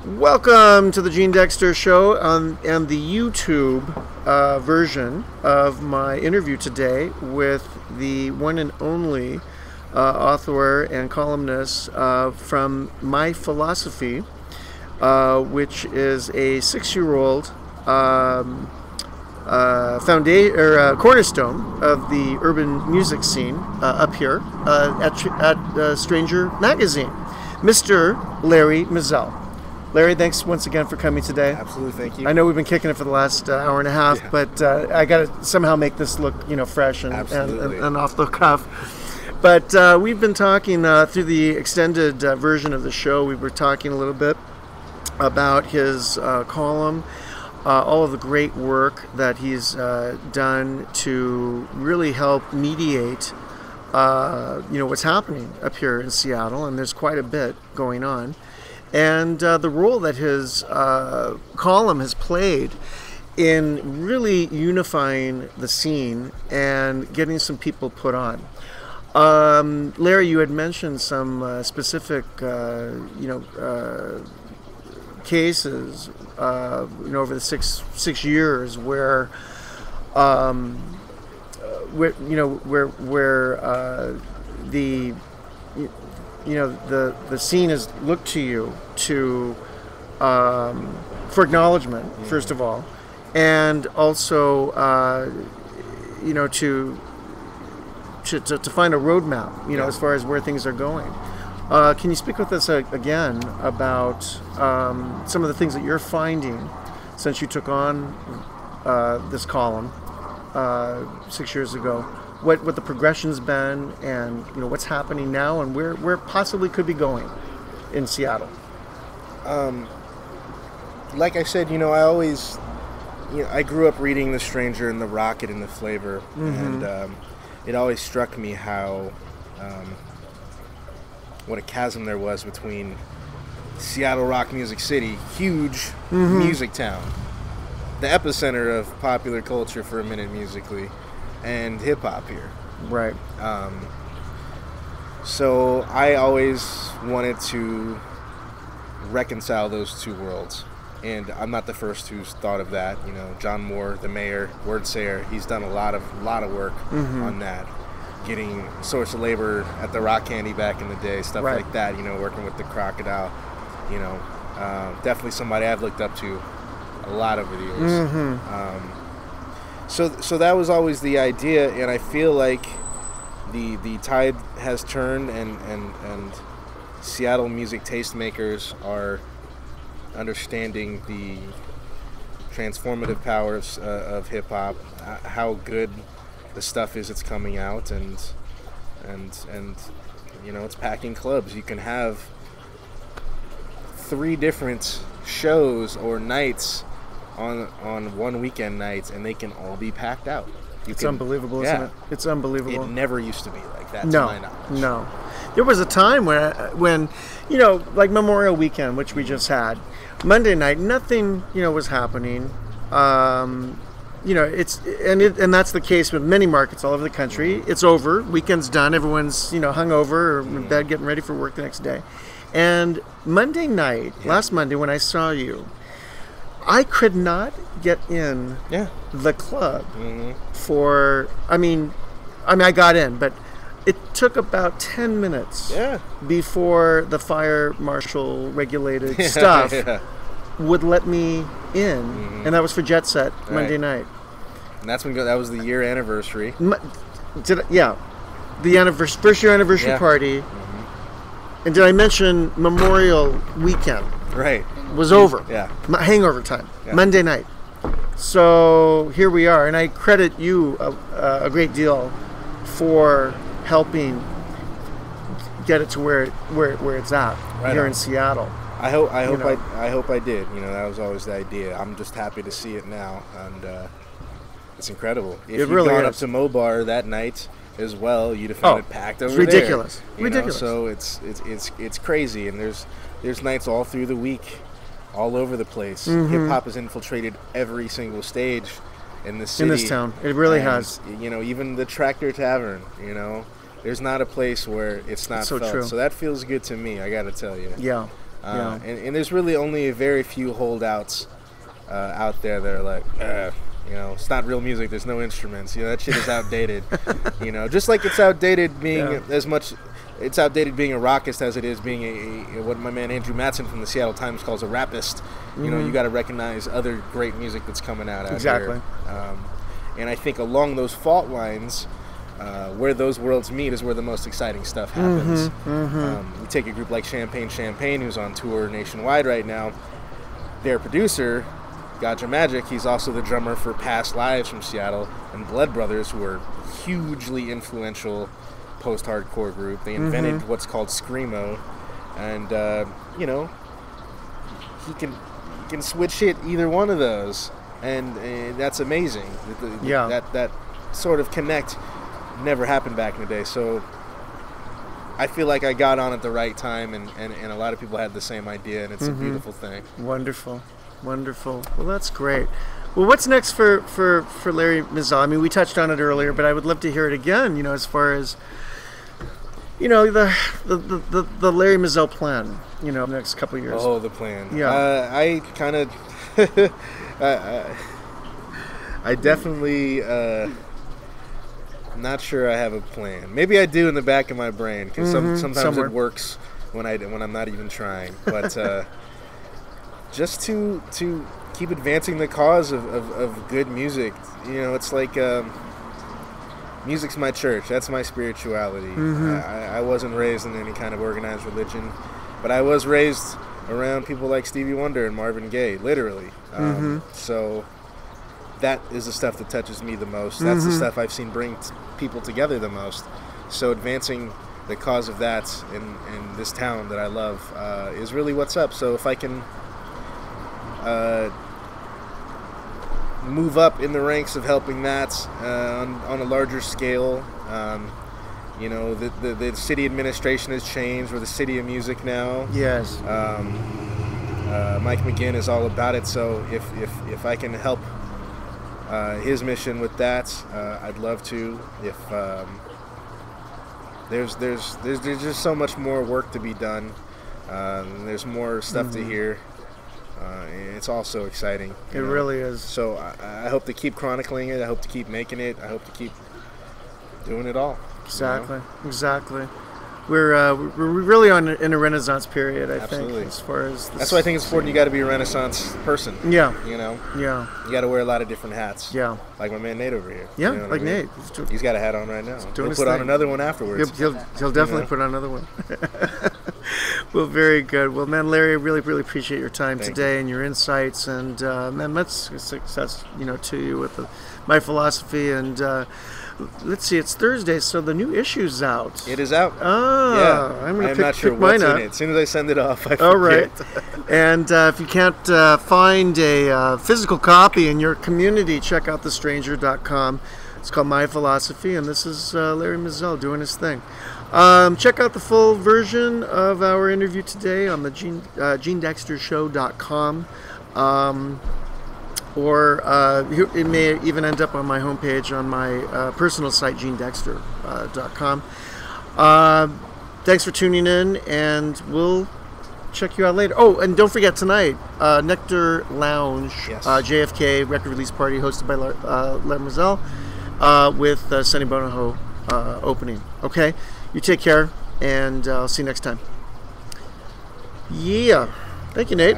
Welcome to the Gene Dexter Show and the YouTube version of my interview today with the one and only author and columnist from My Philosophy, which is a 6-year-old cornerstone of the urban music scene up here at Stranger Magazine, Mr. Larry Mizell. Larry, thanks once again for coming today. Absolutely, thank you. I know we've been kicking it for the last hour and a half, but I got to somehow make this look, fresh and off the cuff. But we've been talking through the extended version of the show. We were talking a little bit about his column, all of the great work that he's done to really help mediate, what's happening up here in Seattle, and there's quite a bit going on. And the role that his column has played in really unifying the scene and getting some people put on. Larry, you had mentioned some specific, cases, over the six years where the scene has looked to you for acknowledgement, first of all, and also to find a roadmap, as far as where things are going. Can you speak with us again about some of the things that you're finding since you took on this column 6 years ago? What the progression's been, and what's happening now, and where possibly could be going in Seattle. Like I said, I always, I grew up reading The Stranger and The Rocket and The Flavor, and it always struck me how what a chasm there was between Seattle Rock Music City, huge music town, the epicenter of popular culture for a minute musically, and hip-hop here. Right. So I always wanted to reconcile those two worlds, and I'm not the first who's thought of that. John Moore, the mayor, word sayer, he's done a lot of work on that, getting source of labor at the Rock Candy back in the day, stuff like that, working with the Crocodile, definitely somebody I've looked up to a lot over the years. So that was always the idea, and I feel like the tide has turned, and Seattle music tastemakers are understanding the transformative powers of hip hop, how good the stuff is that's coming out, and it's packing clubs. You can have 3 different shows or nights on one weekend night, and they can all be packed out. It's unbelievable, isn't it? It's unbelievable. It never used to be like that, to my knowledge. No. There was a time when like Memorial Weekend, which we just had, Monday night, nothing, was happening. It's and that's the case with many markets all over the country. It's over, weekend's done, everyone's hungover or in bed getting ready for work the next day. And Monday night, last Monday when I saw you, I could not get in the club for, I got in, but it took about 10 minutes before the fire marshal regulated stuff would let me in, and that was for Jet Set Monday night. And that's when that was the year anniversary. The first year anniversary party. And did I mention Memorial Weekend? Right. Was over. Yeah. Hangover time. Monday night. So here we are, and I credit you a great deal for helping get it to where it's at here in Seattle. I hope I did. That was always the idea. I'm just happy to see it now, and it's incredible. If you'd gone up to Mobar that night as well, you'd have found it packed over ridiculous. there. Ridiculous. So it's crazy, and there's nights all through the week, all over the place. Hip hop has infiltrated every single stage in the city, in this town. It really has. Even the Tractor Tavern. There's not a place where it's not felt. True. So that feels good to me, I got to tell you. Yeah. And there's really only a very few holdouts out there that are like, it's not real music. There's no instruments. That shit is outdated. Just like it's outdated being it's outdated being a rockist as it is being a what my man Andrew Mattson from the Seattle Times calls a rapist. You got to recognize other great music that's coming out exactly. Here. And I think along those fault lines, where those worlds meet is where the most exciting stuff happens. You take a group like Champagne, who's on tour nationwide right now. Their producer, Gotcha Magic, he's also the drummer for Past Lives from Seattle and Blood Brothers, who are hugely influential post-hardcore group. They invented what's called screamo, and he can switch hit either one of those, and that's amazing. That sort of connect never happened back in the day. So I feel like I got on at the right time, and a lot of people had the same idea, and it's a beautiful thing. Wonderful. Well, that's great. Well, what's next for Larry Mizell? I mean, we touched on it earlier, but I would love to hear it again. As far as the Larry Mizell plan. The next couple of years. Oh, the plan. Yeah. I kind of, I definitely. Not sure I have a plan. Maybe I do in the back of my brain, because sometimes it works when I'm not even trying. But just to keep advancing the cause of good music. It's like music's my church. That's my spirituality. I wasn't raised in any kind of organized religion, but I was raised around people like Stevie Wonder and Marvin Gaye, literally. So that is the stuff that touches me the most. That's the stuff I've seen bring people together the most. So advancing the cause of that in this town that I love is really what's up. So if I can move up in the ranks of helping that on a larger scale, the city administration has changed. We're the city of music now. Yes. Mike McGinn is all about it. So if I can help his mission with that, I'd love to. If there's just so much more work to be done. There's more stuff to hear. It's all so exciting. It really is. So I hope to keep chronicling it. I hope to keep making it. I hope to keep doing it all. Exactly. We're really in a Renaissance period, I think, as far as that's why I think it's important. You got to be a Renaissance person. Yeah. You got to wear a lot of different hats. Yeah. Like my man Nate over here. Yeah, like Nate. He's got a hat on right now. He'll put on another one afterwards. He'll definitely put on another one. Well, very good. Well, man, Larry, I really, really appreciate your time today and your insights, and man, much success, to you with my philosophy. And let's see, it's Thursday, so the new issue's out. It is out. I'm going to not sure pick what's mine in up. it. As soon as I send it off, I forget. All right. And if you can't find a physical copy in your community, check out thestranger.com. It's called My Philosophy, and this is Larry Mizell doing his thing. Check out the full version of our interview today on the GeneDexterShow.com. Or it may even end up on my homepage on my personal site, GeneDexter.com. Thanks for tuning in, and we'll check you out later. Oh, and don't forget tonight, Nectar Lounge, JFK record release party hosted by Larry Mizell with Sonny Bonoho opening. Okay, you take care, and I'll see you next time. Yeah, thank you, Nate.